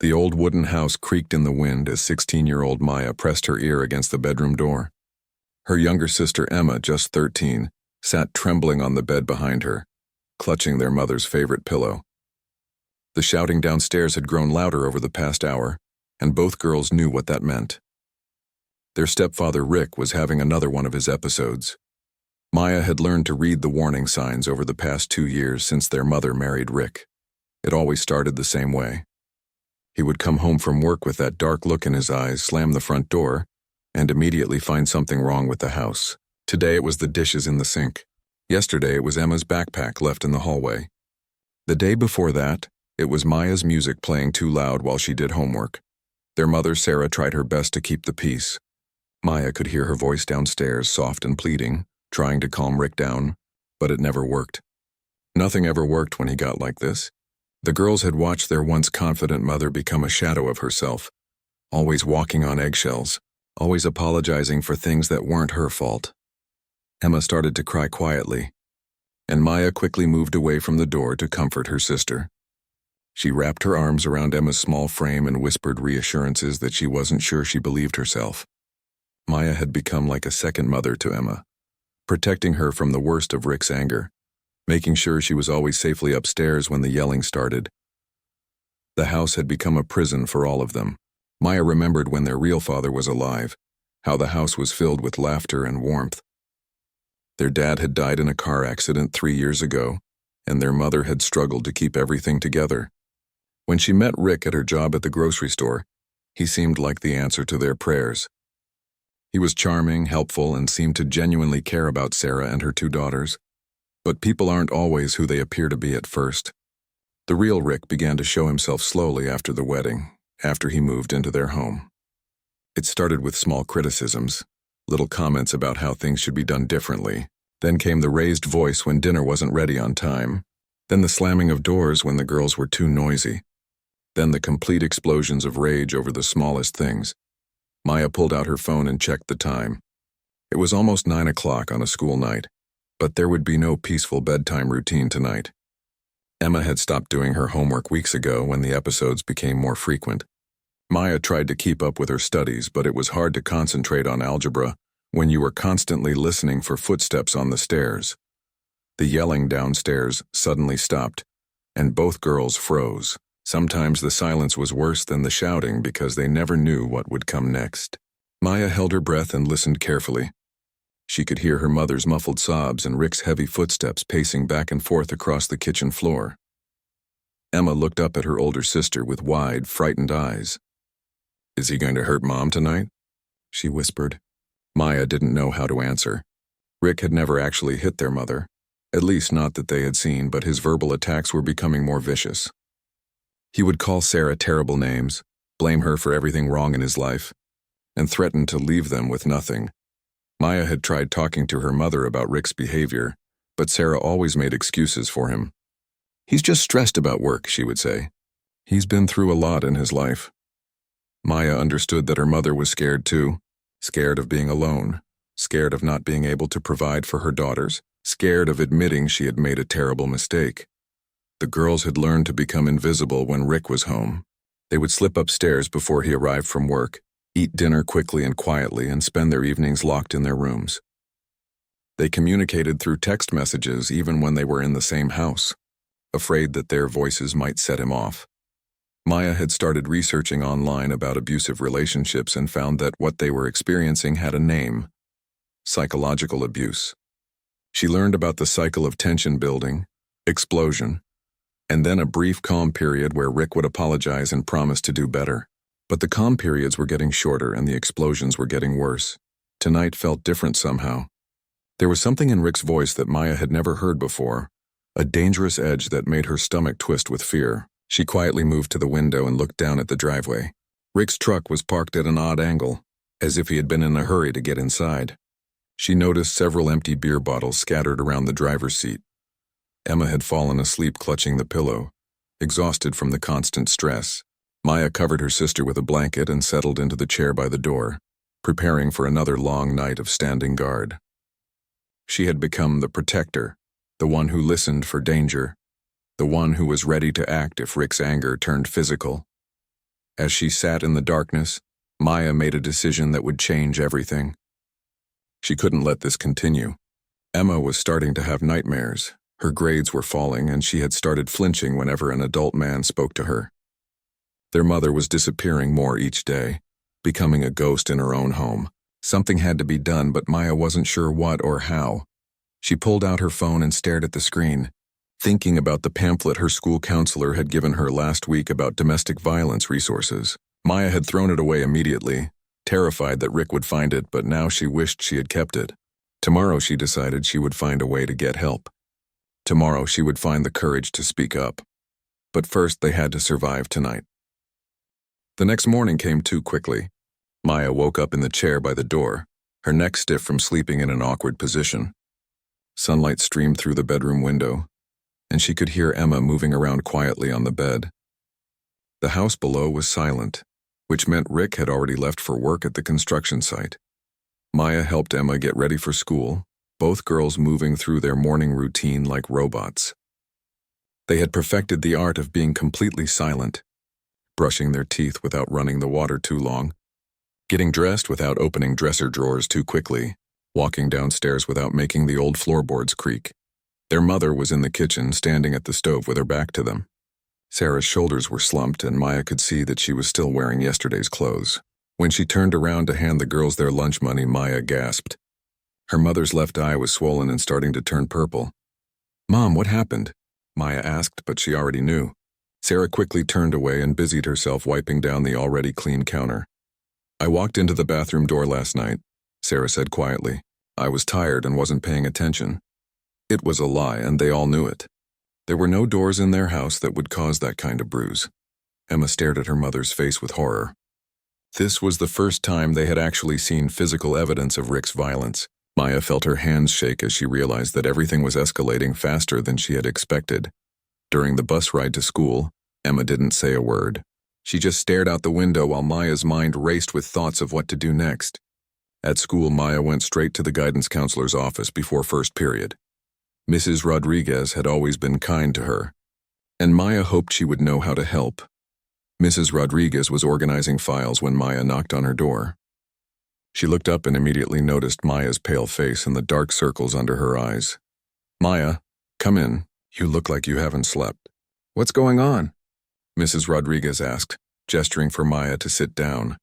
The old wooden house creaked in the wind as 16-year-old Maya pressed her ear against the bedroom door. Her younger sister Emma, just 13, sat trembling on the bed behind her, clutching their mother's favorite pillow. The shouting downstairs had grown louder over the past hour, and both girls knew what that meant. Their stepfather Rick was having another one of his episodes. Maya had learned to read the warning signs over the past 2 years since their mother married Rick. It always started the same way. He would come home from work with that dark look in his eyes, slam the front door, and immediately find something wrong with the house. Today it was the dishes in the sink. Yesterday it was Emma's backpack left in the hallway. The day before that, it was Maya's music playing too loud while she did homework. Their mother Sarah tried her best to keep the peace. Maya could hear her voice downstairs, soft and pleading, trying to calm Rick down, but it never worked. Nothing ever worked when he got like this. The girls had watched their once confident mother become a shadow of herself, always walking on eggshells, always apologizing for things that weren't her fault. Emma started to cry quietly, and Maya quickly moved away from the door to comfort her sister. She wrapped her arms around Emma's small frame and whispered reassurances that she wasn't sure she believed herself. Maya had become like a second mother to Emma, protecting her from the worst of Rick's anger, making sure she was always safely upstairs when the yelling started. The house had become a prison for all of them. Maya remembered when their real father was alive, how the house was filled with laughter and warmth. Their dad had died in a car accident 3 years ago, and their mother had struggled to keep everything together. When she met Rick at her job at the grocery store, he seemed like the answer to their prayers. He was charming, helpful, and seemed to genuinely care about Sarah and her 2 daughters. But people aren't always who they appear to be at first. The real Rick began to show himself slowly after the wedding, after he moved into their home. It started with small criticisms, little comments about how things should be done differently. Then came the raised voice when dinner wasn't ready on time. Then the slamming of doors when the girls were too noisy. Then the complete explosions of rage over the smallest things. Maya pulled out her phone and checked the time. It was almost 9 o'clock on a school night, but there would be no peaceful bedtime routine tonight. Emma had stopped doing her homework weeks ago when the episodes became more frequent. Maya tried to keep up with her studies, but it was hard to concentrate on algebra when you were constantly listening for footsteps on the stairs. The yelling downstairs suddenly stopped, and both girls froze. Sometimes the silence was worse than the shouting because they never knew what would come next. Maya held her breath and listened carefully. She could hear her mother's muffled sobs and Rick's heavy footsteps pacing back and forth across the kitchen floor. Emma looked up at her older sister with wide, frightened eyes. "Is he going to hurt Mom tonight?" she whispered. Maya didn't know how to answer. Rick had never actually hit their mother, at least not that they had seen, but his verbal attacks were becoming more vicious. He would call Sarah terrible names, blame her for everything wrong in his life, and threaten to leave them with nothing. Maya had tried talking to her mother about Rick's behavior, but Sarah always made excuses for him. "He's just stressed about work," she would say. "He's been through a lot in his life." Maya understood that her mother was scared too, scared of being alone, scared of not being able to provide for her daughters, scared of admitting she had made a terrible mistake. The girls had learned to become invisible when Rick was home. They would slip upstairs before he arrived from work, eat dinner quickly and quietly, and spend their evenings locked in their rooms. They communicated through text messages even when they were in the same house, afraid that their voices might set him off. Maya had started researching online about abusive relationships and found that what they were experiencing had a name: psychological abuse. She learned about the cycle of tension building, explosion, and then a brief calm period where Rick would apologize and promise to do better. But the calm periods were getting shorter and the explosions were getting worse. Tonight felt different somehow. There was something in Rick's voice that Maya had never heard before, a dangerous edge that made her stomach twist with fear. She quietly moved to the window and looked down at the driveway. Rick's truck was parked at an odd angle, as if he had been in a hurry to get inside. She noticed several empty beer bottles scattered around the driver's seat. Emma had fallen asleep clutching the pillow, exhausted from the constant stress. Maya covered her sister with a blanket and settled into the chair by the door, preparing for another long night of standing guard. She had become the protector, the one who listened for danger, the one who was ready to act if Rick's anger turned physical. As she sat in the darkness, Maya made a decision that would change everything. She couldn't let this continue. Emma was starting to have nightmares. Her grades were falling, and she had started flinching whenever an adult man spoke to her. Their mother was disappearing more each day, becoming a ghost in her own home. Something had to be done, but Maya wasn't sure what or how. She pulled out her phone and stared at the screen, thinking about the pamphlet her school counselor had given her last week about domestic violence resources. Maya had thrown it away immediately, terrified that Rick would find it, but now she wished she had kept it. Tomorrow she decided she would find a way to get help. Tomorrow she would find the courage to speak up. But first they had to survive tonight. The next morning came too quickly. Maya woke up in the chair by the door, her neck stiff from sleeping in an awkward position. Sunlight streamed through the bedroom window, and she could hear Emma moving around quietly on the bed. The house below was silent, which meant Rick had already left for work at the construction site. Maya helped Emma get ready for school, both girls moving through their morning routine like robots. They had perfected the art of being completely silent, brushing their teeth without running the water too long, getting dressed without opening dresser drawers too quickly, walking downstairs without making the old floorboards creak. Their mother was in the kitchen, standing at the stove with her back to them. Sarah's shoulders were slumped, and Maya could see that she was still wearing yesterday's clothes. When she turned around to hand the girls their lunch money, Maya gasped. Her mother's left eye was swollen and starting to turn purple. "Mom, what happened?" Maya asked, but she already knew. Sarah quickly turned away and busied herself wiping down the already clean counter. "I walked into the bathroom door last night," Sarah said quietly. "I was tired and wasn't paying attention." It was a lie, and they all knew it. There were no doors in their house that would cause that kind of bruise. Emma stared at her mother's face with horror. This was the first time they had actually seen physical evidence of Rick's violence. Maya felt her hands shake as she realized that everything was escalating faster than she had expected. During the bus ride to school, Emma didn't say a word. She just stared out the window while Maya's mind raced with thoughts of what to do next. At school, Maya went straight to the guidance counselor's office before first period. Mrs. Rodriguez had always been kind to her, and Maya hoped she would know how to help. Mrs. Rodriguez was organizing files when Maya knocked on her door. She looked up and immediately noticed Maya's pale face and the dark circles under her eyes. "Maya, come in. You look like you haven't slept." "What's going on?" Mrs. Rodriguez asked, gesturing for Maya to sit down.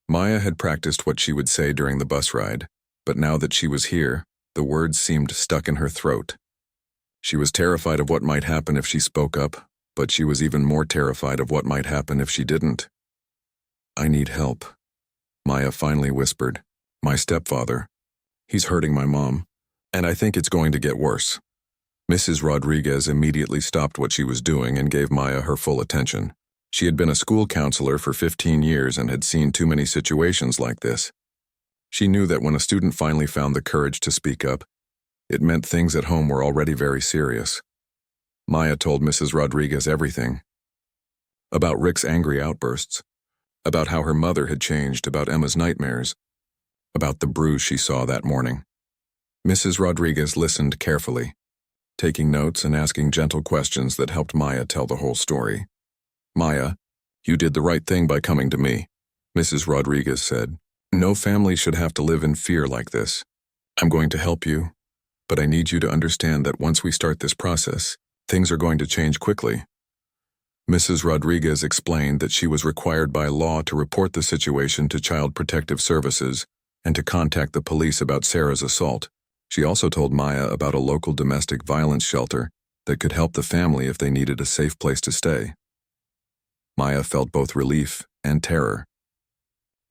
Maya had practiced what she would say during the bus ride, but now that she was here, the words seemed stuck in her throat. She was terrified of what might happen if she spoke up, but she was even more terrified of what might happen if she didn't. "I need help," Maya finally whispered. "My stepfather. He's hurting my mom, and I think it's going to get worse." Mrs. Rodriguez immediately stopped what she was doing and gave Maya her full attention. She had been a school counselor for 15 years and had seen too many situations like this. She knew that when a student finally found the courage to speak up, it meant things at home were already very serious. Maya told Mrs. Rodriguez everything. About Rick's angry outbursts, about how her mother had changed, about Emma's nightmares, about the bruise she saw that morning. Mrs. Rodriguez listened carefully, taking notes and asking gentle questions that helped Maya tell the whole story. "Maya, you did the right thing by coming to me," Mrs. Rodriguez said. "No family should have to live in fear like this. I'm going to help you, but I need you to understand that once we start this process, things are going to change quickly." Mrs. Rodriguez explained that she was required by law to report the situation to Child Protective Services and to contact the police about Sarah's assault. She also told Maya about a local domestic violence shelter that could help the family if they needed a safe place to stay. Maya felt both relief and terror.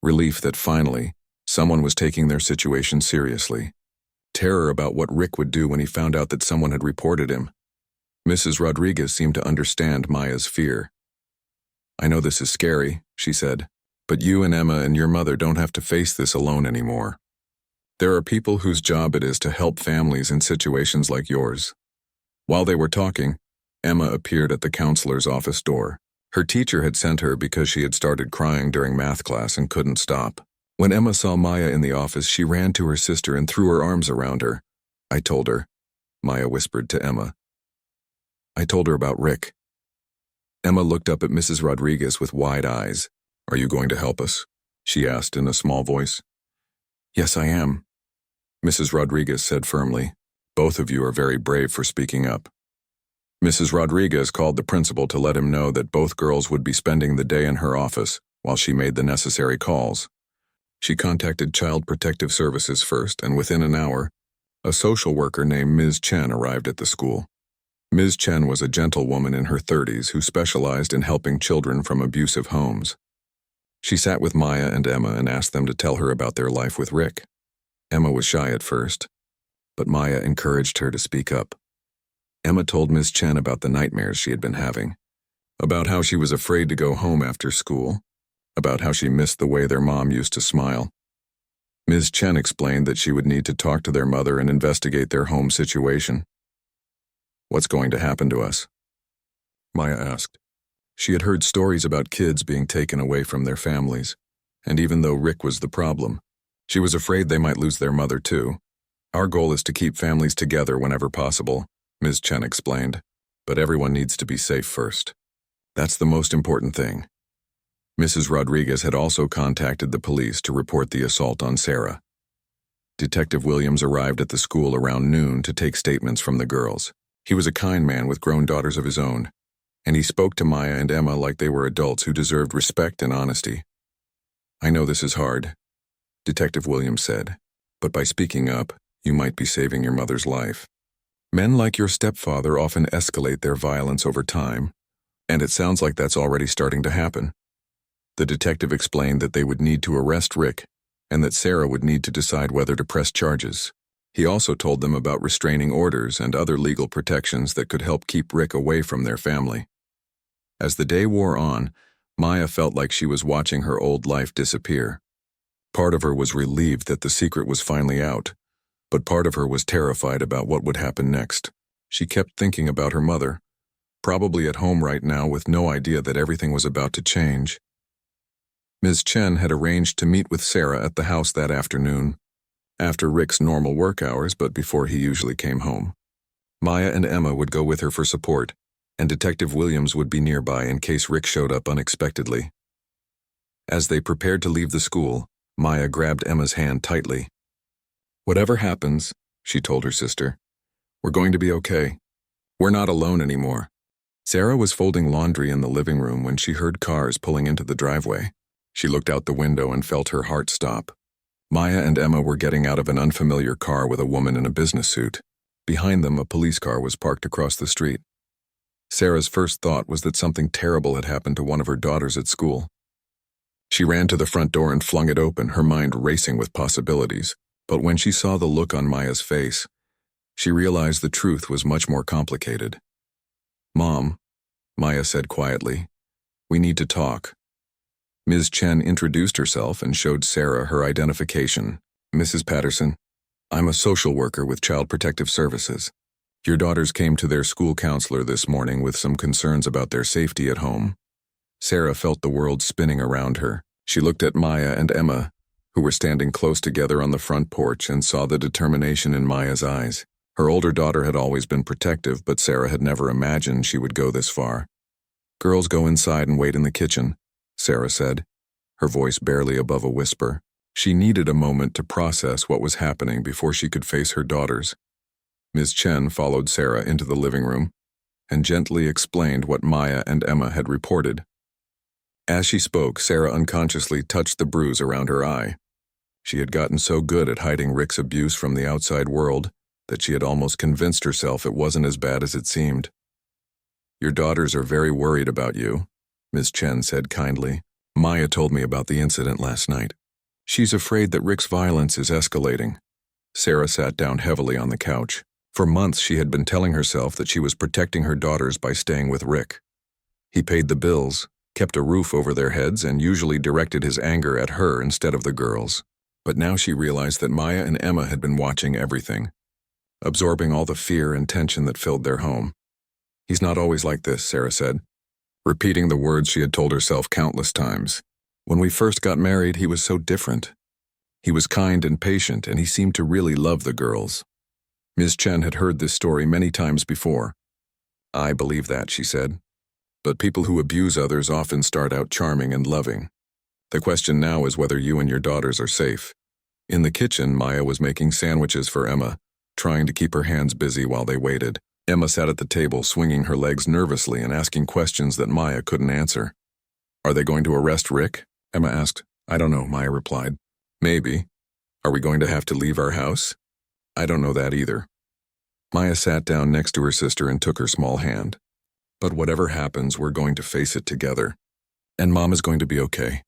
Relief that finally, someone was taking their situation seriously. Terror about what Rick would do when he found out that someone had reported him. Mrs. Rodriguez seemed to understand Maya's fear. "I know this is scary," she said, "but you and Emma and your mother don't have to face this alone anymore. There are people whose job it is to help families in situations like yours." While they were talking, Emma appeared at the counselor's office door. Her teacher had sent her because she had started crying during math class and couldn't stop. When Emma saw Maya in the office, she ran to her sister and threw her arms around her. "I told her," Maya whispered to Emma. "I told her about Rick." Emma looked up at Mrs. Rodriguez with wide eyes. "Are you going to help us?" she asked in a small voice. "Yes, I am," Mrs. Rodriguez said firmly. "Both of you are very brave for speaking up." Mrs. Rodriguez called the principal to let him know that both girls would be spending the day in her office while she made the necessary calls. She contacted Child Protective Services first, and within an hour, a social worker named Ms. Chen arrived at the school. Ms. Chen was a gentlewoman in her 30s who specialized in helping children from abusive homes. She sat with Maya and Emma and asked them to tell her about their life with Rick. Emma was shy at first, but Maya encouraged her to speak up. Emma told Ms. Chen about the nightmares she had been having, about how she was afraid to go home after school, about how she missed the way their mom used to smile. Ms. Chen explained that she would need to talk to their mother and investigate their home situation. "What's going to happen to us?" Maya asked. She had heard stories about kids being taken away from their families, and even though Rick was the problem, she was afraid they might lose their mother too. "Our goal is to keep families together whenever possible," Ms. Chen explained, "but everyone needs to be safe first. That's the most important thing." Mrs. Rodriguez had also contacted the police to report the assault on Sarah. Detective Williams arrived at the school around noon to take statements from the girls. He was a kind man with grown daughters of his own, and he spoke to Maya and Emma like they were adults who deserved respect and honesty. "I know this is hard," Detective Williams said, "but by speaking up, you might be saving your mother's life. Men like your stepfather often escalate their violence over time, and it sounds like that's already starting to happen." The detective explained that they would need to arrest Rick and that Sarah would need to decide whether to press charges. He also told them about restraining orders and other legal protections that could help keep Rick away from their family. As the day wore on, Maya felt like she was watching her old life disappear. Part of her was relieved that the secret was finally out, but part of her was terrified about what would happen next. She kept thinking about her mother, probably at home right now with no idea that everything was about to change. Ms. Chen had arranged to meet with Sarah at the house that afternoon, after Rick's normal work hours but before he usually came home. Maya and Emma would go with her for support, and Detective Williams would be nearby in case Rick showed up unexpectedly. As they prepared to leave the school, Maya grabbed Emma's hand tightly. "Whatever happens," she told her sister, "we're going to be okay. We're not alone anymore." Sarah was folding laundry in the living room when she heard cars pulling into the driveway. She looked out the window and felt her heart stop. Maya and Emma were getting out of an unfamiliar car with a woman in a business suit. Behind them, a police car was parked across the street. Sarah's first thought was that something terrible had happened to one of her daughters at school. She ran to the front door and flung it open, her mind racing with possibilities. But when she saw the look on Maya's face, she realized the truth was much more complicated. "Mom," Maya said quietly, "we need to talk." Ms. Chen introduced herself and showed Sarah her identification. "Mrs. Patterson, I'm a social worker with Child Protective Services. Your daughters came to their school counselor this morning with some concerns about their safety at home." Sarah felt the world spinning around her. She looked at Maya and Emma, who were standing close together on the front porch, and saw the determination in Maya's eyes. Her older daughter had always been protective, but Sarah had never imagined she would go this far. "Girls, go inside and wait in the kitchen," Sarah said, her voice barely above a whisper. She needed a moment to process what was happening before she could face her daughters. Ms. Chen followed Sarah into the living room and gently explained what Maya and Emma had reported. As she spoke, Sarah unconsciously touched the bruise around her eye. She had gotten so good at hiding Rick's abuse from the outside world that she had almost convinced herself it wasn't as bad as it seemed. "Your daughters are very worried about you," Ms. Chen said kindly. "Maya told me about the incident last night. She's afraid that Rick's violence is escalating." Sarah sat down heavily on the couch. For months she had been telling herself that she was protecting her daughters by staying with Rick. He paid the bills, kept a roof over their heads, and usually directed his anger at her instead of the girls. But now she realized that Maya and Emma had been watching everything, absorbing all the fear and tension that filled their home. "He's not always like this," Sarah said, repeating the words she had told herself countless times. "When we first got married, he was so different. He was kind and patient, and he seemed to really love the girls." Ms. Chen had heard this story many times before. "I believe that," she said. But people who abuse others often start out charming and loving. The question now is whether you and your daughters are safe. In the kitchen, Maya was making sandwiches for Emma, trying to keep her hands busy while they waited. Emma sat at the table, swinging her legs nervously and asking questions that Maya couldn't answer. "Are they going to arrest Rick?" Emma asked. "I don't know," Maya replied. "Maybe. Are we going to have to leave our house?" "I don't know that either." Maya sat down next to her sister and took her small hand. "But whatever happens, we're going to face it together. And Mom is going to be okay."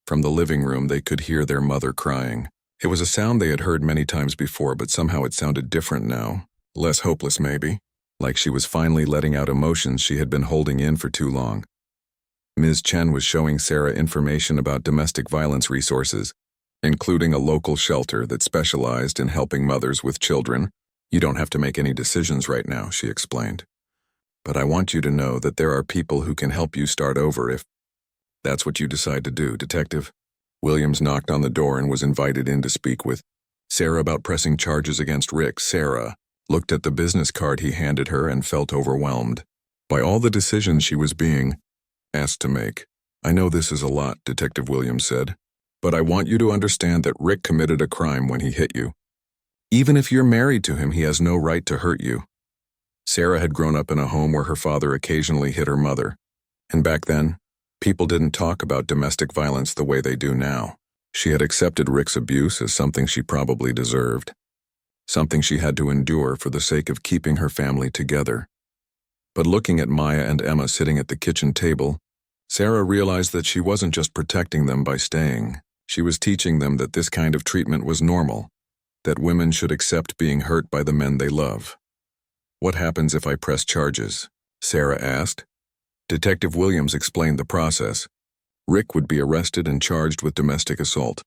From the living room, they could hear their mother crying. It was a sound they had heard many times before, but somehow it sounded different now. Less hopeless, maybe. Like she was finally letting out emotions she had been holding in for too long. Ms. Chen was showing Sarah information about domestic violence resources, including a local shelter that specialized in helping mothers with children. "You don't have to make any decisions right now," she explained. "But I want you to know that there are people who can help you start over if that's what you decide to do, Detective." Williams knocked on the door and was invited in to speak with Sarah about pressing charges against Rick. Sarah looked at the business card he handed her and felt overwhelmed by all the decisions she was being asked to make. "I know this is a lot," Detective Williams said, "but I want you to understand that Rick committed a crime when he hit you. Even if you're married to him, he has no right to hurt you." Sarah had grown up in a home where her father occasionally hit her mother, and back then, people didn't talk about domestic violence the way they do now. She had accepted Rick's abuse as something she probably deserved, something she had to endure for the sake of keeping her family together. But looking at Maya and Emma sitting at the kitchen table, Sarah realized that she wasn't just protecting them by staying. She was teaching them that this kind of treatment was normal, that women should accept being hurt by the men they love. "What happens if I press charges?" Sarah asked. Detective Williams explained the process. Rick would be arrested and charged with domestic assault.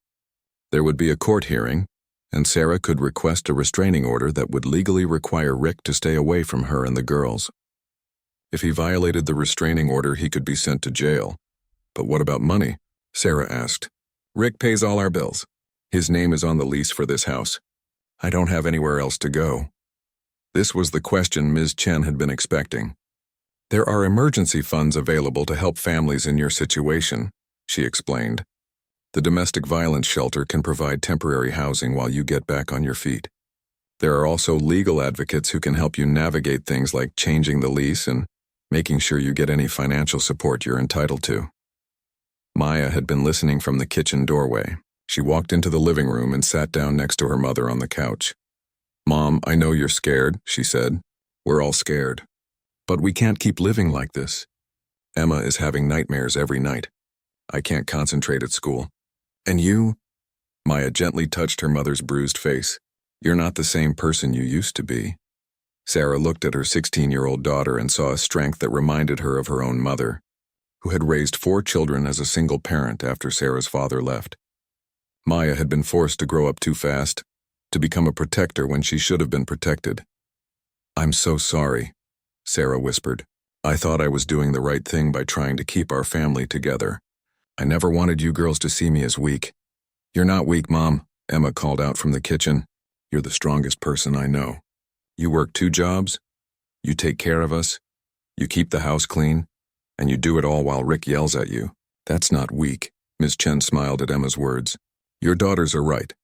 There would be a court hearing, and Sarah could request a restraining order that would legally require Rick to stay away from her and the girls. If he violated the restraining order, he could be sent to jail. "But what about money?" Sarah asked. "Rick pays all our bills. His name is on the lease for this house. I don't have anywhere else to go." This was the question Ms. Chen had been expecting. "There are emergency funds available to help families in your situation," she explained. "The domestic violence shelter can provide temporary housing while you get back on your feet. There are also legal advocates who can help you navigate things like changing the lease and making sure you get any financial support you're entitled to." Maya had been listening from the kitchen doorway. She walked into the living room and sat down next to her mother on the couch. "Mom, I know you're scared," she said. "We're all scared. But we can't keep living like this. Emma is having nightmares every night. I can't concentrate at school. And you?" Maya gently touched her mother's bruised face. "You're not the same person you used to be." Sarah looked at her 16-year-old daughter and saw a strength that reminded her of her own mother, who had raised 4 children as a single parent after Sarah's father left. Maya had been forced to grow up too fast, to become a protector when she should have been protected. "I'm so sorry," Sarah whispered. "I thought I was doing the right thing by trying to keep our family together. I never wanted you girls to see me as weak." "You're not weak, Mom," Emma called out from the kitchen. "You're the strongest person I know. You work 2 jobs, you take care of us, you keep the house clean, and you do it all while Rick yells at you. That's not weak." Ms. Chen smiled at Emma's words. "Your daughters are right.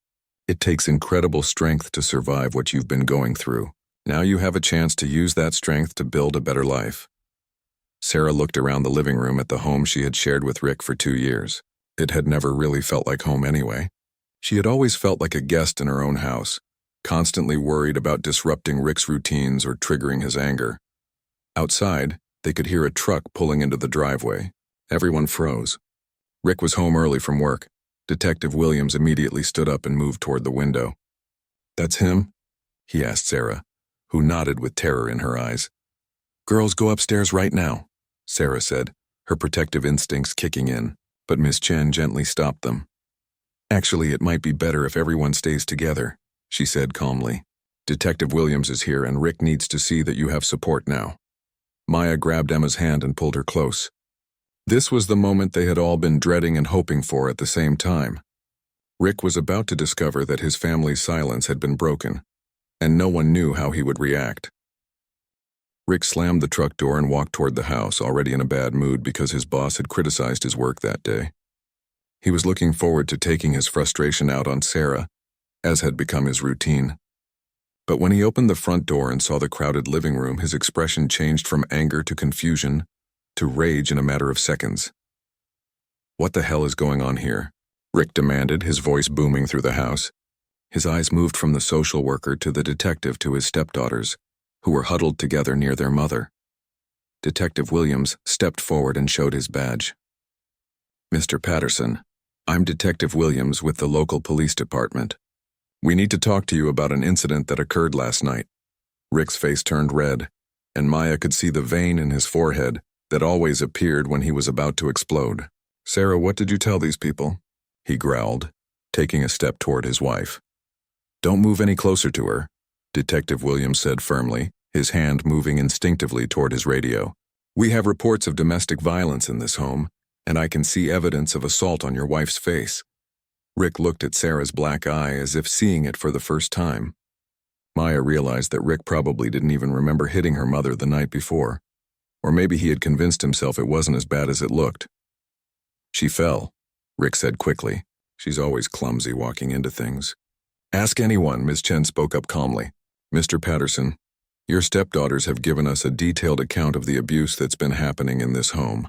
It takes incredible strength to survive what you've been going through. Now you have a chance to use that strength to build a better life." Sarah looked around the living room at the home she had shared with Rick for 2 years. It had never really felt like home anyway. She had always felt like a guest in her own house, constantly worried about disrupting Rick's routines or triggering his anger. Outside, they could hear a truck pulling into the driveway. Everyone froze. Rick was home early from work. Detective Williams immediately stood up and moved toward the window. "That's him?" he asked Sarah, who nodded with terror in her eyes. "Girls, go upstairs right now," Sarah said, her protective instincts kicking in, but Miss Chen gently stopped them. "Actually, it might be better if everyone stays together," she said calmly. "Detective Williams is here and Rick needs to see that you have support now." Maya grabbed Emma's hand and pulled her close. This was the moment they had all been dreading and hoping for at the same time. Rick was about to discover that his family's silence had been broken, and no one knew how he would react. Rick slammed the truck door and walked toward the house, already in a bad mood because his boss had criticized his work that day. He was looking forward to taking his frustration out on Sarah, as had become his routine. But when he opened the front door and saw the crowded living room, his expression changed from anger to confusion to rage in a matter of seconds. "What the hell is going on here?" Rick demanded, his voice booming through the house. His eyes moved from the social worker to the detective to his stepdaughters, who were huddled together near their mother. Detective Williams stepped forward and showed his badge. "Mr. Patterson, I'm Detective Williams with the local police department. We need to talk to you about an incident that occurred last night." Rick's face turned red, and Maya could see the vein in his forehead that always appeared when he was about to explode. "Sarah, what did you tell these people?" he growled, taking a step toward his wife. "Don't move any closer to her," Detective Williams said firmly, his hand moving instinctively toward his radio. "We have reports of domestic violence in this home, and I can see evidence of assault on your wife's face." Rick looked at Sarah's black eye as if seeing it for the first time. Maya realized that Rick probably didn't even remember hitting her mother the night before, or maybe he had convinced himself it wasn't as bad as it looked. "She fell," Rick said quickly. "She's always clumsy walking into things." "Ask anyone," Ms. Chen spoke up calmly. "Mr. Patterson, your stepdaughters have given us a detailed account of the abuse that's been happening in this home.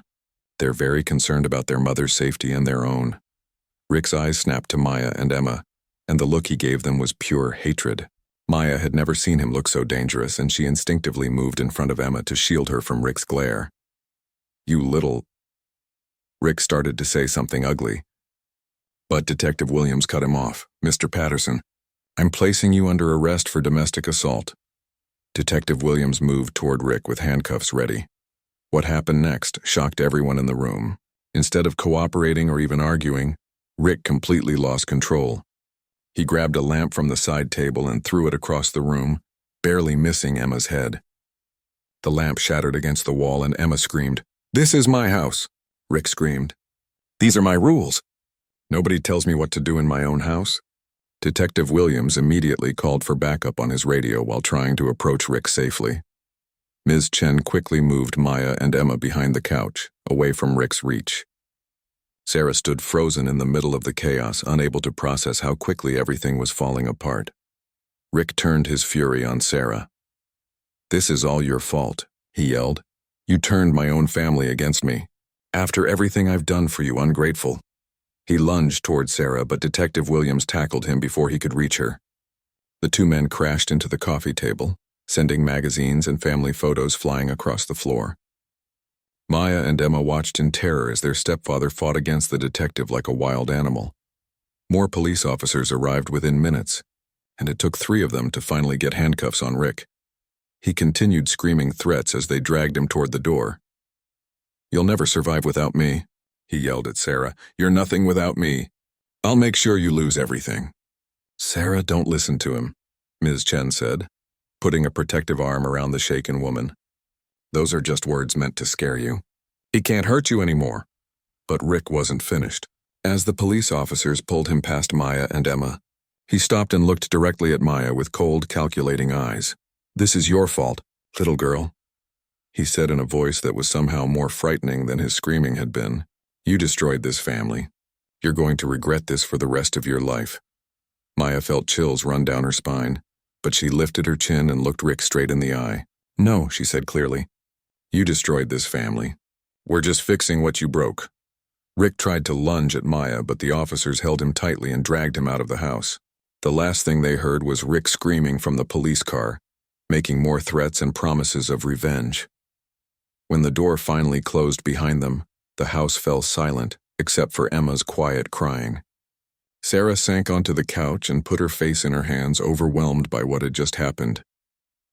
They're very concerned about their mother's safety and their own." Rick's eyes snapped to Maya and Emma, and the look he gave them was pure hatred. Maya had never seen him look so dangerous, and she instinctively moved in front of Emma to shield her from Rick's glare. "You little—" Rick started to say something ugly, but Detective Williams cut him off. "Mr. Patterson, I'm placing you under arrest for domestic assault." Detective Williams moved toward Rick with handcuffs ready. What happened next shocked everyone in the room. Instead of cooperating or even arguing, Rick completely lost control. He grabbed a lamp from the side table and threw it across the room, barely missing Emma's head. The lamp shattered against the wall and Emma screamed. "This is my house," Rick screamed. "These are my rules. Nobody tells me what to do in my own house." Detective Williams immediately called for backup on his radio while trying to approach Rick safely. Ms. Chen quickly moved Maya and Emma behind the couch, away from Rick's reach. Sarah stood frozen in the middle of the chaos, unable to process how quickly everything was falling apart. Rick turned his fury on Sarah. "This is all your fault," he yelled. "You turned my own family against me. After everything I've done for you, ungrateful." He lunged toward Sarah, but Detective Williams tackled him before he could reach her. The two men crashed into the coffee table, sending magazines and family photos flying across the floor. Maya and Emma watched in terror as their stepfather fought against the detective like a wild animal. More police officers arrived within minutes, and it took 3 of them to finally get handcuffs on Rick. He continued screaming threats as they dragged him toward the door. "You'll never survive without me," he yelled at Sarah. "You're nothing without me. I'll make sure you lose everything." "Sarah, don't listen to him," Ms. Chen said, putting a protective arm around the shaken woman. "Those are just words meant to scare you. He can't hurt you anymore." But Rick wasn't finished. As the police officers pulled him past Maya and Emma, he stopped and looked directly at Maya with cold, calculating eyes. "This is your fault, little girl," he said in a voice that was somehow more frightening than his screaming had been. "You destroyed this family. You're going to regret this for the rest of your life." Maya felt chills run down her spine, but she lifted her chin and looked Rick straight in the eye. "No," she said clearly. "You destroyed this family. We're just fixing what you broke." Rick tried to lunge at Maya, but the officers held him tightly and dragged him out of the house. The last thing they heard was Rick screaming from the police car, making more threats and promises of revenge. When the door finally closed behind them, the house fell silent, except for Emma's quiet crying. Sarah sank onto the couch and put her face in her hands, overwhelmed by what had just happened.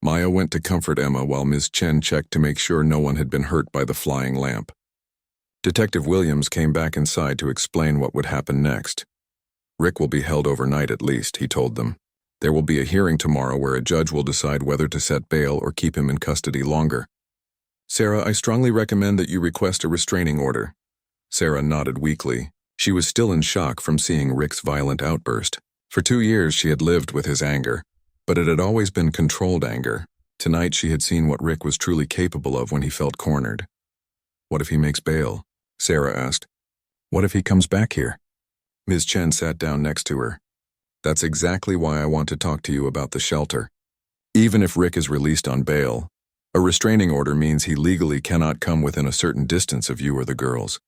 Maya went to comfort Emma while Ms. Chen checked to make sure no one had been hurt by the flying lamp. Detective Williams came back inside to explain what would happen next. "Rick will be held overnight at least," he told them. "There will be a hearing tomorrow where a judge will decide whether to set bail or keep him in custody longer. Sarah, I strongly recommend that you request a restraining order." Sarah nodded weakly. She was still in shock from seeing Rick's violent outburst. For 2 years she had lived with his anger, but it had always been controlled anger. Tonight she had seen what Rick was truly capable of when he felt cornered. What if he makes bail? Sarah asked. What if he comes back here? Ms. Chen sat down next to her. That's exactly why I want to talk to you about the shelter. Even if Rick is released on bail, a restraining order means he legally cannot come within a certain distance of you or the girls.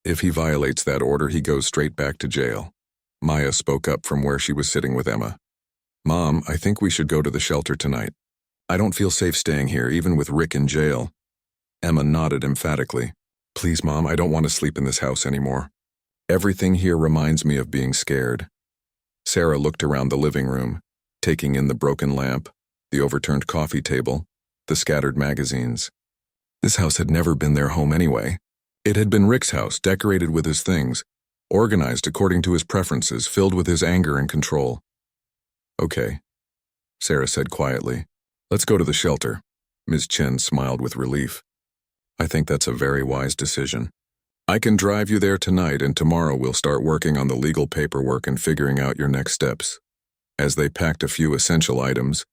If he violates that order, he goes straight back to jail. Maya spoke up from where she was sitting with Emma. Mom, I think we should go to the shelter tonight. I don't feel safe staying here, even with Rick in jail. Emma nodded emphatically. Please, Mom, I don't want to sleep in this house anymore. Everything here reminds me of being scared. Sarah looked around the living room, taking in the broken lamp, the overturned coffee table, the scattered magazines. This house had never been their home anyway. It had been Rick's house, decorated with his things, organized according to his preferences, filled with his anger and control. Okay, Sarah said quietly. Let's go to the shelter. Ms. Chen smiled with relief. I think that's a very wise decision. I can drive you there tonight, and tomorrow we'll start working on the legal paperwork and figuring out your next steps. As they packed a few essential items,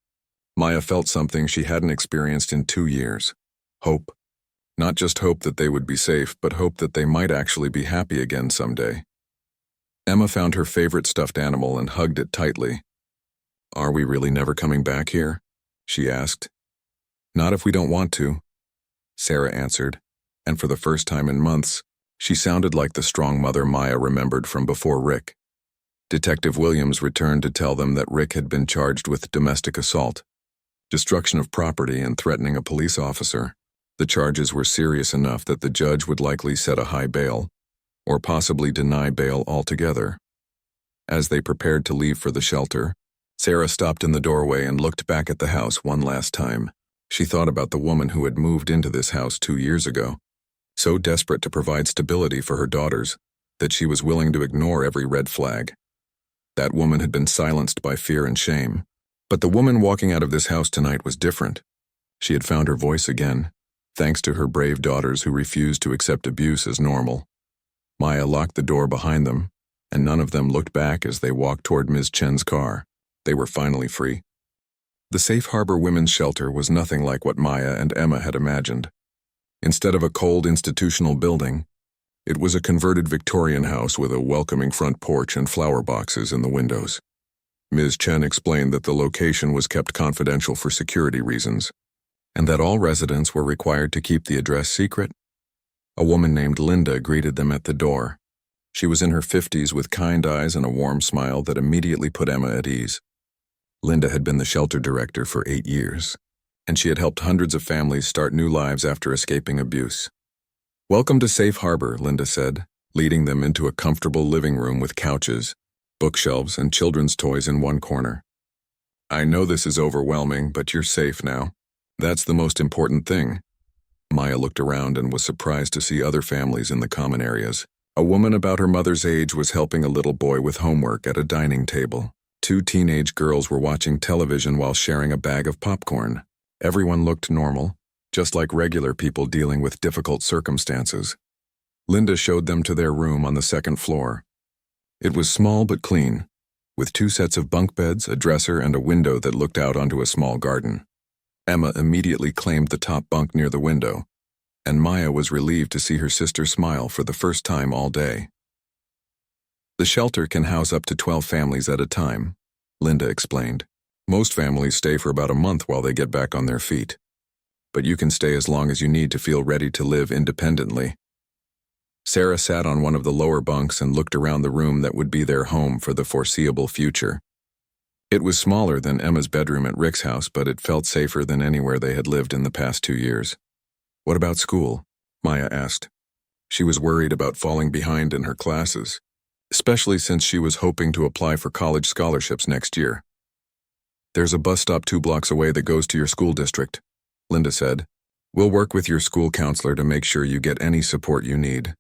Maya felt something she hadn't experienced in 2 years. Hope. Not just hope that they would be safe, but hope that they might actually be happy again someday. Emma found her favorite stuffed animal and hugged it tightly. Are we really never coming back here? She asked. Not if we don't want to, Sarah answered, and for the first time in months, she sounded like the strong mother Maya remembered from before Rick. Detective Williams returned to tell them that Rick had been charged with domestic assault, destruction of property, and threatening a police officer. The charges were serious enough that the judge would likely set a high bail, or possibly deny bail altogether. As they prepared to leave for the shelter, Sarah stopped in the doorway and looked back at the house one last time. She thought about the woman who had moved into this house 2 years ago, so desperate to provide stability for her daughters that she was willing to ignore every red flag. That woman had been silenced by fear and shame. But the woman walking out of this house tonight was different. She had found her voice again, thanks to her brave daughters who refused to accept abuse as normal. Maya locked the door behind them, and none of them looked back as they walked toward Ms. Chen's car. They were finally free. The Safe Harbor Women's Shelter was nothing like what Maya and Emma had imagined. Instead of a cold institutional building, it was a converted Victorian house with a welcoming front porch and flower boxes in the windows. Ms. Chen explained that the location was kept confidential for security reasons, and that all residents were required to keep the address secret. A woman named Linda greeted them at the door. She was in her 50s with kind eyes and a warm smile that immediately put Emma at ease. Linda had been the shelter director for 8 years, and she had helped hundreds of families start new lives after escaping abuse. Welcome to Safe Harbor, Linda said, leading them into a comfortable living room with couches, bookshelves, and children's toys in one corner. I know this is overwhelming, but you're safe now. That's the most important thing. Maya looked around and was surprised to see other families in the common areas. A woman about her mother's age was helping a little boy with homework at a dining table. 2 teenage girls were watching television while sharing a bag of popcorn. Everyone looked normal, just like regular people dealing with difficult circumstances. Linda showed them to their room on the 2nd floor. It was small but clean, with 2 sets of bunk beds, a dresser, and a window that looked out onto a small garden. Emma immediately claimed the top bunk near the window, and Maya was relieved to see her sister smile for the first time all day. The shelter can house up to 12 families at a time, Linda explained. Most families stay for about a month while they get back on their feet. But you can stay as long as you need to feel ready to live independently. Sarah sat on one of the lower bunks and looked around the room that would be their home for the foreseeable future. It was smaller than Emma's bedroom at Rick's house, but it felt safer than anywhere they had lived in the past 2 years. What about school? Maya asked. She was worried about falling behind in her classes, especially since she was hoping to apply for college scholarships next year. There's a bus stop 2 blocks away that goes to your school district, Linda said. We'll work with your school counselor to make sure you get any support you need.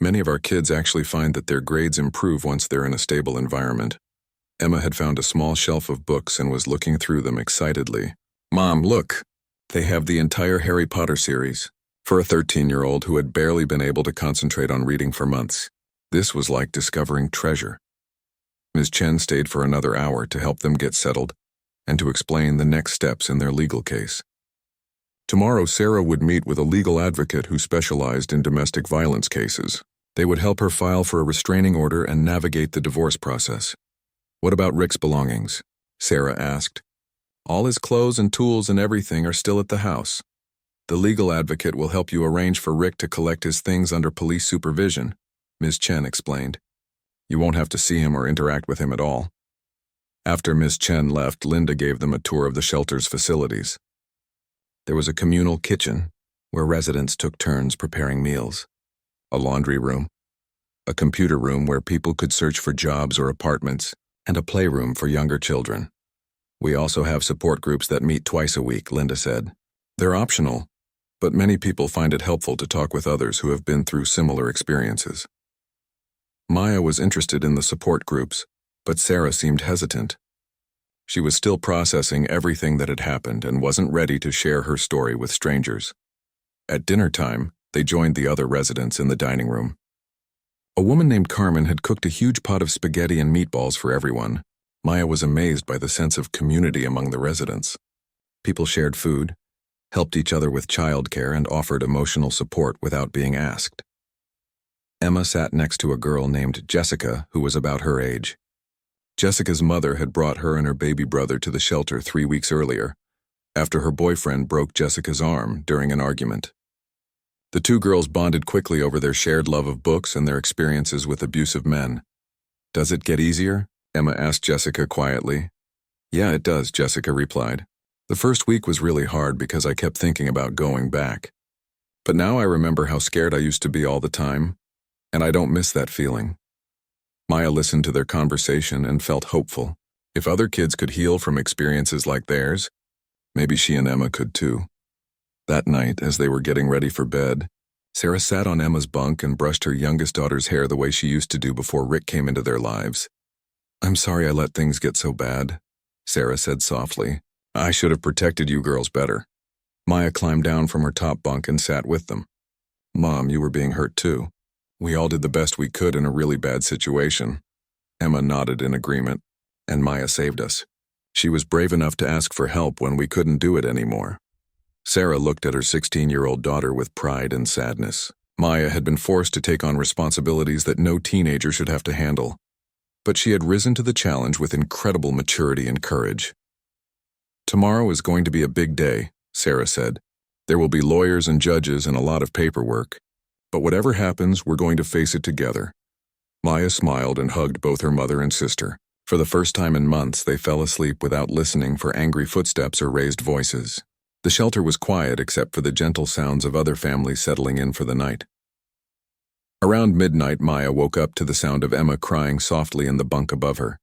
Many of our kids actually find that their grades improve once they're in a stable environment. Emma had found a small shelf of books and was looking through them excitedly. Mom, look! They have the entire Harry Potter series, for a 13-year-old who had barely been able to concentrate on reading for months. This was like discovering treasure. Ms. Chen stayed for another hour to help them get settled and to explain the next steps in their legal case. Tomorrow, Sarah would meet with a legal advocate who specialized in domestic violence cases. They would help her file for a restraining order and navigate the divorce process. "What about Rick's belongings?" Sarah asked. "All his clothes and tools and everything are still at the house. The legal advocate will help you arrange for Rick to collect his things under police supervision," Ms. Chen explained. "You won't have to see him or interact with him at all." After Ms. Chen left, Linda gave them a tour of the shelter's facilities. There was a communal kitchen, where residents took turns preparing meals, a laundry room, a computer room where people could search for jobs or apartments, and a playroom for younger children. "We also have support groups that meet twice a week," Linda said. "They're optional, but many people find it helpful to talk with others who have been through similar experiences." Maya was interested in the support groups, but Sarah seemed hesitant. She was still processing everything that had happened and wasn't ready to share her story with strangers. At dinner time, they joined the other residents in the dining room. A woman named Carmen had cooked a huge pot of spaghetti and meatballs for everyone. Maya was amazed by the sense of community among the residents. People shared food, helped each other with childcare, and offered emotional support without being asked. Emma sat next to a girl named Jessica, who was about her age. Jessica's mother had brought her and her baby brother to the shelter 3 weeks earlier, after her boyfriend broke Jessica's arm during an argument. The two girls bonded quickly over their shared love of books and their experiences with abusive men. "Does it get easier?" Emma asked Jessica quietly. "Yeah, it does," Jessica replied. "The first week was really hard because I kept thinking about going back. But now I remember how scared I used to be all the time, and I don't miss that feeling." Maya listened to their conversation and felt hopeful. If other kids could heal from experiences like theirs, maybe she and Emma could too. That night, as they were getting ready for bed, Sarah sat on Emma's bunk and brushed her youngest daughter's hair the way she used to do before Rick came into their lives. "I'm sorry I let things get so bad," Sarah said softly. "I should have protected you girls better." Maya climbed down from her top bunk and sat with them. "Mom, you were being hurt too. We all did the best we could in a really bad situation." Emma nodded in agreement, and Maya saved us. She was brave enough to ask for help when we couldn't do it anymore. Sarah looked at her 16-year-old daughter with pride and sadness. Maya had been forced to take on responsibilities that no teenager should have to handle, but she had risen to the challenge with incredible maturity and courage. "Tomorrow is going to be a big day," Sarah said. "There will be lawyers and judges and a lot of paperwork. But whatever happens, we're going to face it together." Maya smiled and hugged both her mother and sister. For the first time in months, they fell asleep without listening for angry footsteps or raised voices. The shelter was quiet except for the gentle sounds of other families settling in for the night. Around midnight, Maya woke up to the sound of Emma crying softly in the bunk above her.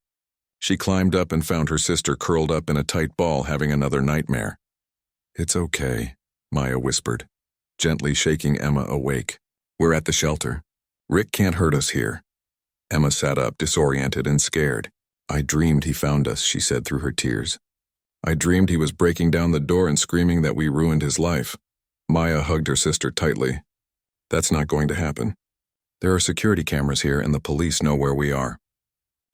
She climbed up and found her sister curled up in a tight ball having another nightmare. "It's okay," Maya whispered, gently shaking Emma awake. "We're at the shelter. Rick can't hurt us here." Emma sat up, disoriented and scared. "I dreamed he found us," she said through her tears. "I dreamed he was breaking down the door and screaming that we ruined his life." Maya hugged her sister tightly. "That's not going to happen. There are security cameras here and the police know where we are.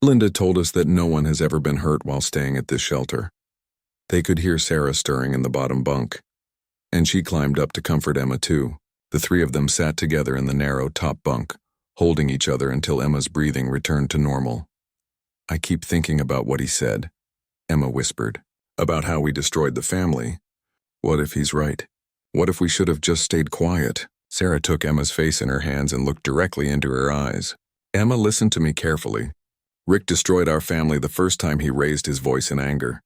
Linda told us that no one has ever been hurt while staying at this shelter." They could hear Sarah stirring in the bottom bunk, and she climbed up to comfort Emma too. The three of them sat together in the narrow top bunk, holding each other until Emma's breathing returned to normal. "I keep thinking about what he said," Emma whispered. "About how we destroyed the family. What if he's right? What if we should have just stayed quiet?" Sarah took Emma's face in her hands and looked directly into her eyes. "Emma, listen to me carefully. Rick destroyed our family the first time he raised his voice in anger.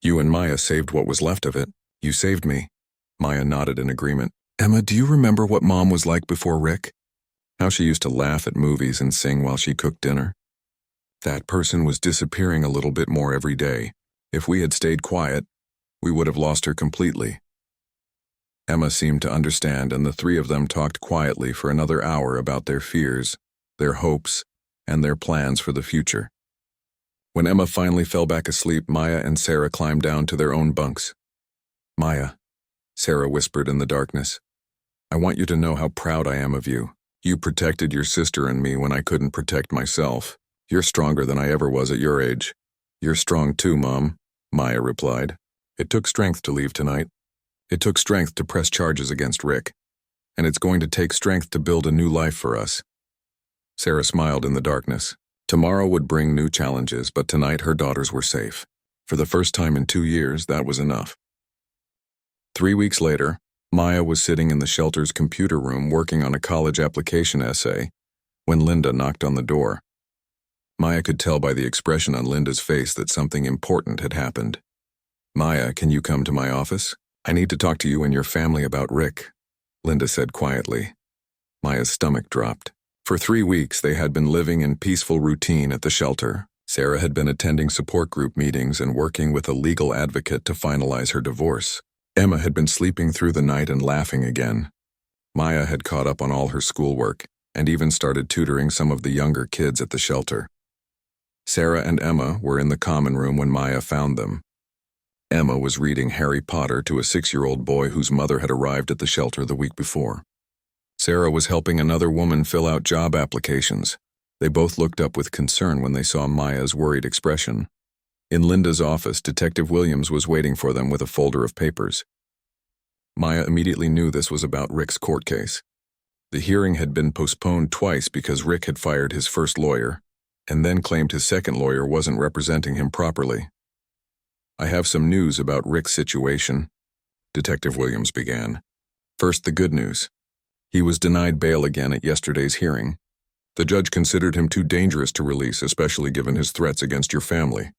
You and Maya saved what was left of it. You saved me." Maya nodded in agreement. "Emma, do you remember what Mom was like before Rick? How she used to laugh at movies and sing while she cooked dinner? That person was disappearing a little bit more every day. If we had stayed quiet, we would have lost her completely." Emma seemed to understand, and the three of them talked quietly for another hour about their fears, their hopes, and their plans for the future. When Emma finally fell back asleep, Maya and Sarah climbed down to their own bunks. "Maya," Sarah whispered in the darkness, "I want you to know how proud I am of you. You protected your sister and me when I couldn't protect myself. You're stronger than I ever was at your age." "You're strong too, Mom," Maya replied. "It took strength to leave tonight. It took strength to press charges against Rick, and it's going to take strength to build a new life for us. Sarah smiled in the darkness. Tomorrow would bring new challenges, but tonight her daughters were safe. For the first time in 2 years, that was enough. 3 weeks later, Maya was sitting in the shelter's computer room working on a college application essay when Linda knocked on the door. Maya could tell by the expression on Linda's face that something important had happened. "Maya, can you come to my office? I need to talk to you and your family about Rick," Linda said quietly. Maya's stomach dropped. For 3 weeks, they had been living in peaceful routine at the shelter. Sarah had been attending support group meetings and working with a legal advocate to finalize her divorce. Emma had been sleeping through the night and laughing again. Maya had caught up on all her schoolwork and even started tutoring some of the younger kids at the shelter. Sarah and Emma were in the common room when Maya found them. Emma was reading Harry Potter to a 6-year-old boy whose mother had arrived at the shelter the week before. Sarah was helping another woman fill out job applications. They both looked up with concern when they saw Maya's worried expression. In Linda's office, Detective Williams was waiting for them with a folder of papers. Maya immediately knew this was about Rick's court case. The hearing had been postponed twice because Rick had fired his first lawyer and then claimed his second lawyer wasn't representing him properly. "I have some news about Rick's situation," Detective Williams began. "First, the good news. He was denied bail again at yesterday's hearing. The judge considered him too dangerous to release, especially given his threats against your family."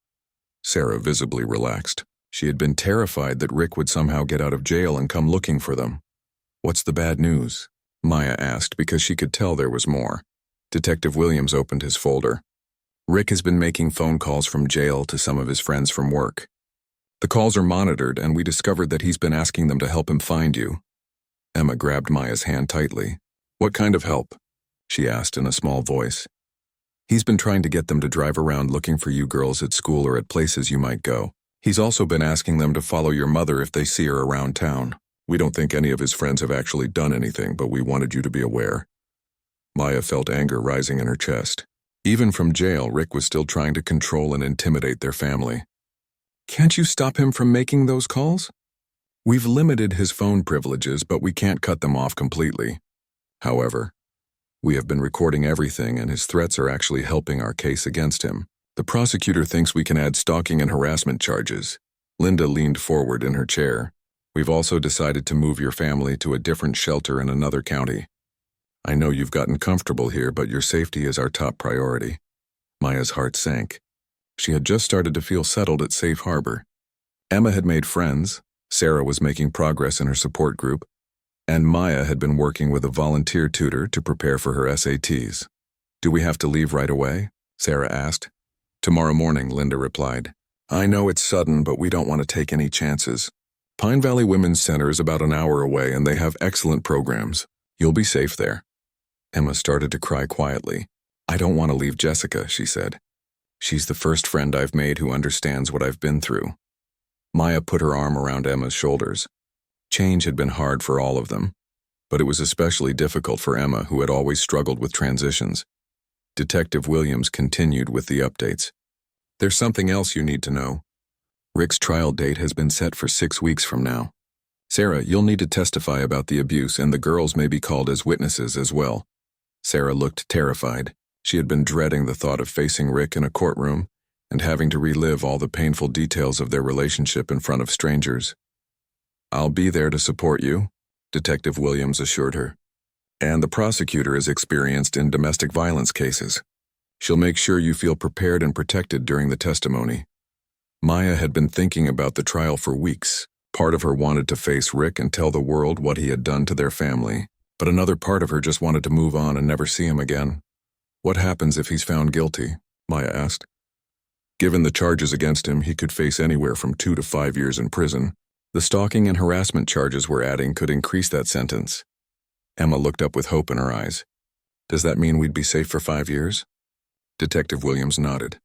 Sarah visibly relaxed. She had been terrified that Rick would somehow get out of jail and come looking for them. "What's the bad news?" Maya asked because she could tell there was more. Detective Williams opened his folder. "Rick has been making phone calls from jail to some of his friends from work. The calls are monitored, and we discovered that he's been asking them to help him find you." Emma grabbed Maya's hand tightly. "What kind of help?" she asked in a small voice. "He's been trying to get them to drive around looking for you girls at school or at places you might go. He's also been asking them to follow your mother if they see her around town. We don't think any of his friends have actually done anything, but we wanted you to be aware." Maya felt anger rising in her chest. Even from jail, Rick was still trying to control and intimidate their family. "Can't you stop him from making those calls?" "We've limited his phone privileges, but we can't cut them off completely. However, we have been recording everything, and his threats are actually helping our case against him. The prosecutor thinks we can add stalking and harassment charges." Linda leaned forward in her chair. "We've also decided to move your family to a different shelter in another county. I know you've gotten comfortable here, but your safety is our top priority." Maya's heart sank. She had just started to feel settled at Safe Harbor. Emma had made friends, Sarah was making progress in her support group, and Maya had been working with a volunteer tutor to prepare for her SATs. "Do we have to leave right away?" Sarah asked. "Tomorrow morning," Linda replied. "I know it's sudden, but we don't want to take any chances. Pine Valley Women's Center is about an hour away, and they have excellent programs. You'll be safe there." Emma started to cry quietly. "I don't want to leave Jessica," she said. "She's the first friend I've made who understands what I've been through." Maya put her arm around Emma's shoulders. Change had been hard for all of them, but it was especially difficult for Emma, who had always struggled with transitions. Detective Williams continued with the updates. "There's something else you need to know. Rick's trial date has been set for 6 weeks from now. Sarah, you'll need to testify about the abuse, and the girls may be called as witnesses as well." Sarah looked terrified. She had been dreading the thought of facing Rick in a courtroom and having to relive all the painful details of their relationship in front of strangers. "I'll be there to support you," Detective Williams assured her. "And the prosecutor is experienced in domestic violence cases. She'll make sure you feel prepared and protected during the testimony." Maya had been thinking about the trial for weeks. Part of her wanted to face Rick and tell the world what he had done to their family, but another part of her just wanted to move on and never see him again. "What happens if he's found guilty?" Maya asked. "Given the charges against him, he could face anywhere from 2 to 5 years in prison. The stalking and harassment charges we're adding could increase that sentence." Emma looked up with hope in her eyes. "Does that mean we'd be safe for 5 years?" Detective Williams nodded.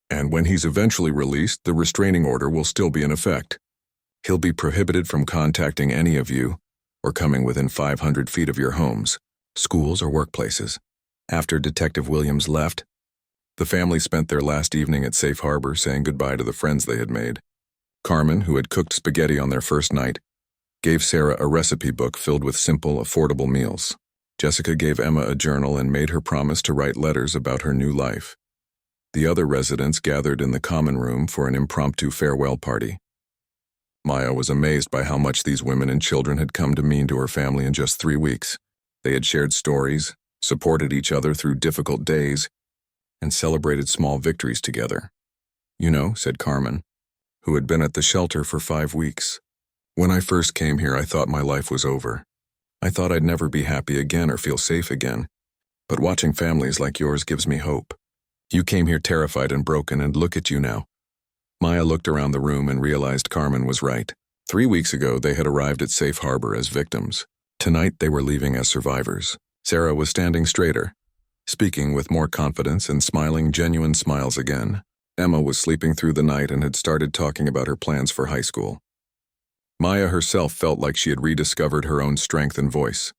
"And when he's eventually released, the restraining order will still be in effect. He'll be prohibited from contacting any of you or coming within 500 feet of your homes, schools, or workplaces." After Detective Williams left, the family spent their last evening at Safe Harbor saying goodbye to the friends they had made. Carmen, who had cooked spaghetti on their first night, gave Sarah a recipe book filled with simple, affordable meals. Jessica gave Emma a journal and made her promise to write letters about her new life. The other residents gathered in the common room for an impromptu farewell party. Maya was amazed by how much these women and children had come to mean to her family in just 3 weeks. They had shared stories, supported each other through difficult days, and celebrated small victories together. "You know," said Carmen, who had been at the shelter for 5 weeks. "When I first came here, I thought my life was over. I thought I'd never be happy again or feel safe again. But watching families like yours gives me hope. You came here terrified and broken, and look at you now." Maya looked around the room and realized Carmen was right. 3 weeks ago, they had arrived at Safe Harbor as victims. Tonight, they were leaving as survivors. Sarah was standing straighter, speaking with more confidence and smiling genuine smiles again. Emma was sleeping through the night and had started talking about her plans for high school. Maya herself felt like she had rediscovered her own strength and voice.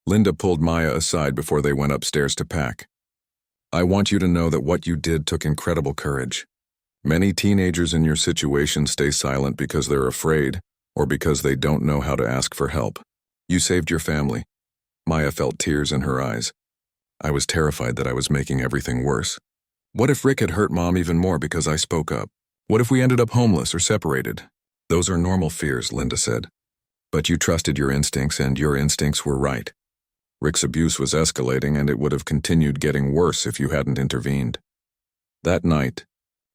Linda pulled Maya aside before they went upstairs to pack. "I want you to know that what you did took incredible courage. Many teenagers in your situation stay silent because they're afraid or because they don't know how to ask for help. You saved your family." Maya felt tears in her eyes. "I was terrified that I was making everything worse. What if Rick had hurt Mom even more because I spoke up? What if we ended up homeless or separated?" "Those are normal fears," Linda said. "But you trusted your instincts, and your instincts were right. Rick's abuse was escalating, and it would have continued getting worse if you hadn't intervened." That night,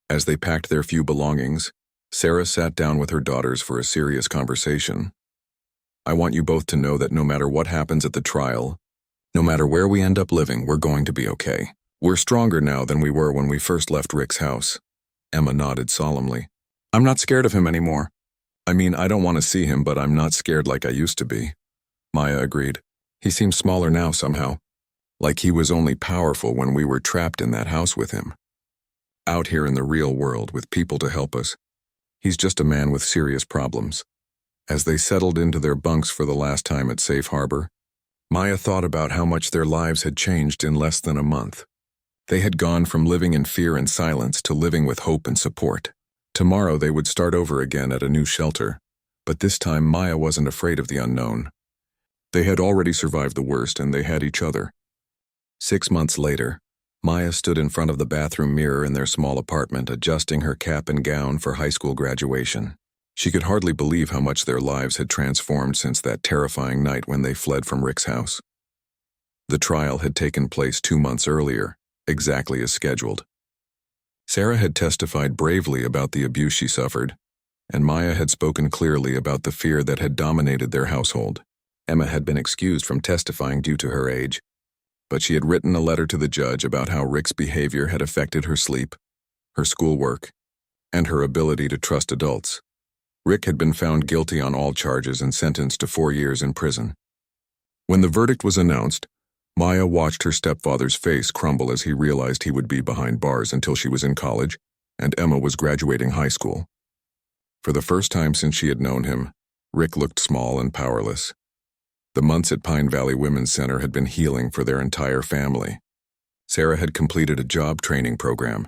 as they packed their few belongings, Sarah sat down with her daughters for a serious conversation. "I want you both to know that no matter what happens at the trial, no matter where we end up living, we're going to be okay. We're stronger now than we were when we first left Rick's house." Emma nodded solemnly. "I'm not scared of him anymore. I mean, I don't want to see him, but I'm not scared like I used to be." Maya agreed. "He seems smaller now somehow. Like he was only powerful when we were trapped in that house with him. Out here in the real world with people to help us, he's just a man with serious problems." As they settled into their bunks for the last time at Safe Harbor, Maya thought about how much their lives had changed in less than a month. They had gone from living in fear and silence to living with hope and support. Tomorrow they would start over again at a new shelter, but this time Maya wasn't afraid of the unknown. They had already survived the worst, and they had each other. 6 months later, Maya stood in front of the bathroom mirror in their small apartment, adjusting her cap and gown for high school graduation. She could hardly believe how much their lives had transformed since that terrifying night when they fled from Rick's house. The trial had taken place 2 months earlier, exactly as scheduled. Sarah had testified bravely about the abuse she suffered, and Maya had spoken clearly about the fear that had dominated their household. Emma had been excused from testifying due to her age, but she had written a letter to the judge about how Rick's behavior had affected her sleep, her schoolwork, and her ability to trust adults. Rick had been found guilty on all charges and sentenced to 4 years in prison. When the verdict was announced, Maya watched her stepfather's face crumble as he realized he would be behind bars until she was in college, and Emma was graduating high school. For the first time since she had known him, Rick looked small and powerless. The months at Pine Valley Women's Center had been healing for their entire family. Sarah had completed a job training program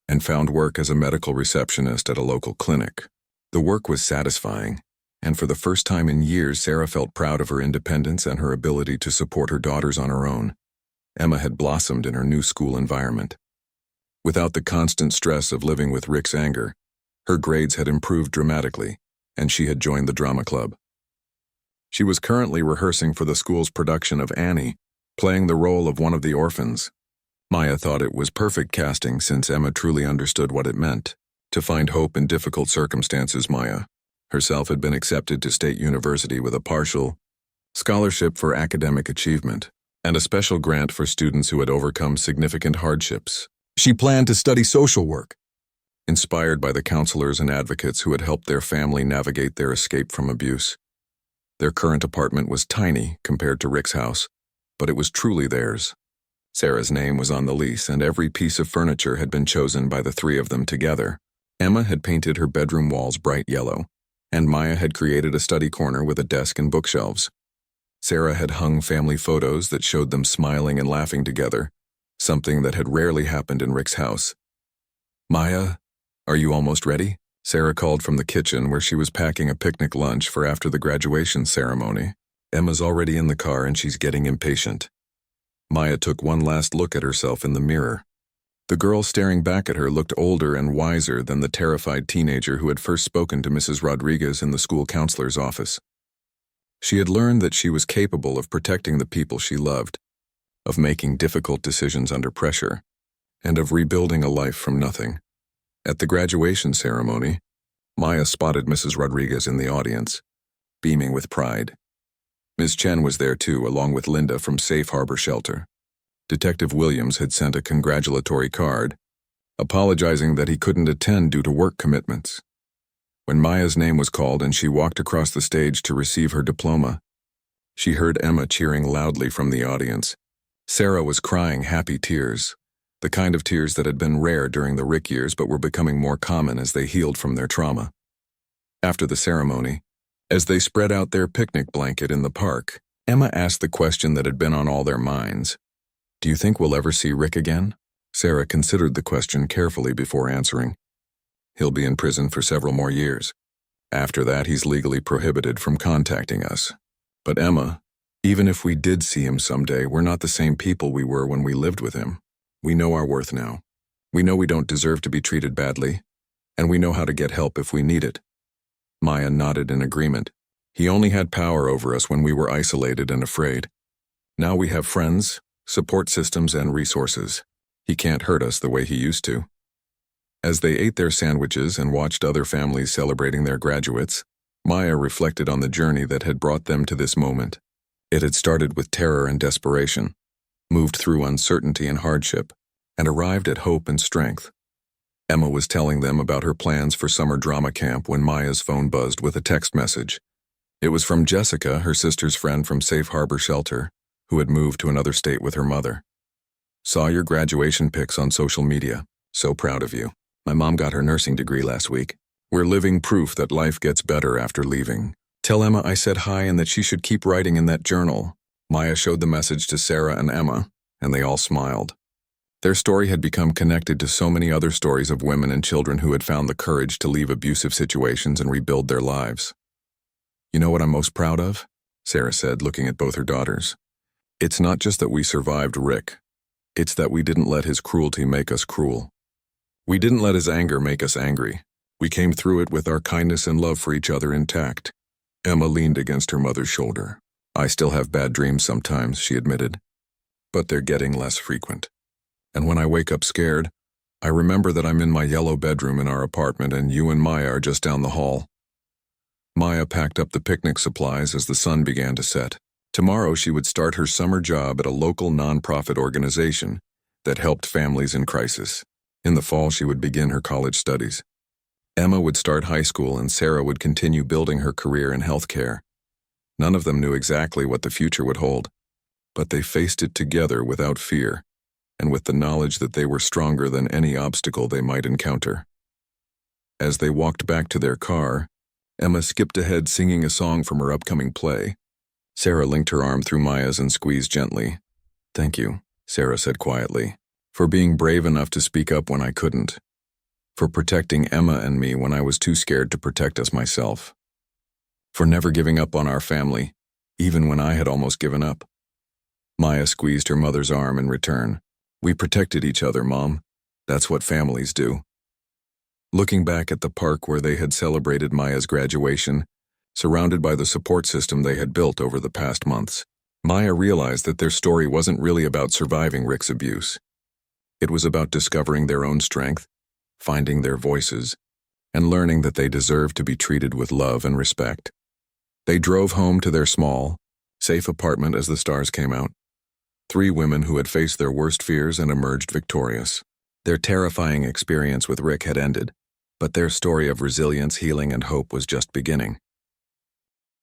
and found work as a medical receptionist at a local clinic. The work was satisfying, and for the first time in years, Sarah felt proud of her independence and her ability to support her daughters on her own. Emma had blossomed in her new school environment. Without the constant stress of living with Rick's anger, her grades had improved dramatically, and she had joined the drama club. She was currently rehearsing for the school's production of Annie, playing the role of one of the orphans. Maya thought it was perfect casting since Emma truly understood what it meant to find hope in difficult circumstances. Maya herself had been accepted to State University with a partial scholarship for academic achievement and a special grant for students who had overcome significant hardships. She planned to study social work, inspired by the counselors and advocates who had helped their family navigate their escape from abuse. Their current apartment was tiny compared to Rick's house, but it was truly theirs. Sarah's name was on the lease, and every piece of furniture had been chosen by the three of them together. Emma had painted her bedroom walls bright yellow, and Maya had created a study corner with a desk and bookshelves. Sarah had hung family photos that showed them smiling and laughing together, something that had rarely happened in Rick's house. "Maya, are you almost ready?" Sarah called from the kitchen where she was packing a picnic lunch for after the graduation ceremony. Emma's already in the car and she's getting impatient. Maya took one last look at herself in the mirror. The girl staring back at her looked older and wiser than the terrified teenager who had first spoken to Mrs. Rodriguez in the school counselor's office. She had learned that she was capable of protecting the people she loved, of making difficult decisions under pressure, and of rebuilding a life from nothing. At the graduation ceremony, Maya spotted Mrs. Rodriguez in the audience, beaming with pride. Ms. Chen was there too, along with Linda from Safe Harbor Shelter. Detective Williams had sent a congratulatory card, apologizing that he couldn't attend due to work commitments. When Maya's name was called and she walked across the stage to receive her diploma, she heard Emma cheering loudly from the audience. Sarah was crying happy tears, the kind of tears that had been rare during the Rick years but were becoming more common as they healed from their trauma. After the ceremony, as they spread out their picnic blanket in the park, Emma asked the question that had been on all their minds. "Do you think we'll ever see Rick again?" Sarah considered the question carefully before answering. "He'll be in prison for several more years. After that, he's legally prohibited from contacting us. But Emma, even if we did see him someday, we're not the same people we were when we lived with him. We know our worth now. We know we don't deserve to be treated badly, and we know how to get help if we need it." Maya nodded in agreement. "He only had power over us when we were isolated and afraid. Now we have friends, support systems, and resources. He can't hurt us the way he used to." As they ate their sandwiches and watched other families celebrating their graduates, Maya reflected on the journey that had brought them to this moment. It had started with terror and desperation, moved through uncertainty and hardship, and arrived at hope and strength. Emma was telling them about her plans for summer drama camp when Maya's phone buzzed with a text message. It was from Jessica, her sister's friend from Safe Harbor Shelter, who had moved to another state with her mother. "Saw your graduation pics on social media. So proud of you. My mom got her nursing degree last week. We're living proof that life gets better after leaving. Tell Emma I said hi and that she should keep writing in that journal." Maya showed the message to Sarah and Emma, and they all smiled. Their story had become connected to so many other stories of women and children who had found the courage to leave abusive situations and rebuild their lives. "You know what I'm most proud of?" Sarah said, looking at both her daughters. "It's not just that we survived Rick. It's that we didn't let his cruelty make us cruel. We didn't let his anger make us angry. We came through it with our kindness and love for each other intact." Emma leaned against her mother's shoulder. "I still have bad dreams sometimes," she admitted, "but they're getting less frequent. And when I wake up scared, I remember that I'm in my yellow bedroom in our apartment and you and Maya are just down the hall." Maya packed up the picnic supplies as the sun began to set. Tomorrow she would start her summer job at a local nonprofit organization that helped families in crisis. In the fall she would begin her college studies. Emma would start high school and Sarah would continue building her career in healthcare. None of them knew exactly what the future would hold, but they faced it together without fear, and with the knowledge that they were stronger than any obstacle they might encounter. As they walked back to their car, Emma skipped ahead singing a song from her upcoming play. Sarah linked her arm through Maya's and squeezed gently. "Thank you," Sarah said quietly, "for being brave enough to speak up when I couldn't. For protecting Emma and me when I was too scared to protect us myself. For never giving up on our family, even when I had almost given up." Maya squeezed her mother's arm in return. "We protected each other, Mom. That's what families do." Looking back at the park where they had celebrated Maya's graduation, surrounded by the support system they had built over the past months, Maya realized that their story wasn't really about surviving Rick's abuse. It was about discovering their own strength, finding their voices, and learning that they deserved to be treated with love and respect. They drove home to their small, safe apartment as the stars came out. 3 women who had faced their worst fears and emerged victorious. Their terrifying experience with Rick had ended, but their story of resilience, healing, and hope was just beginning.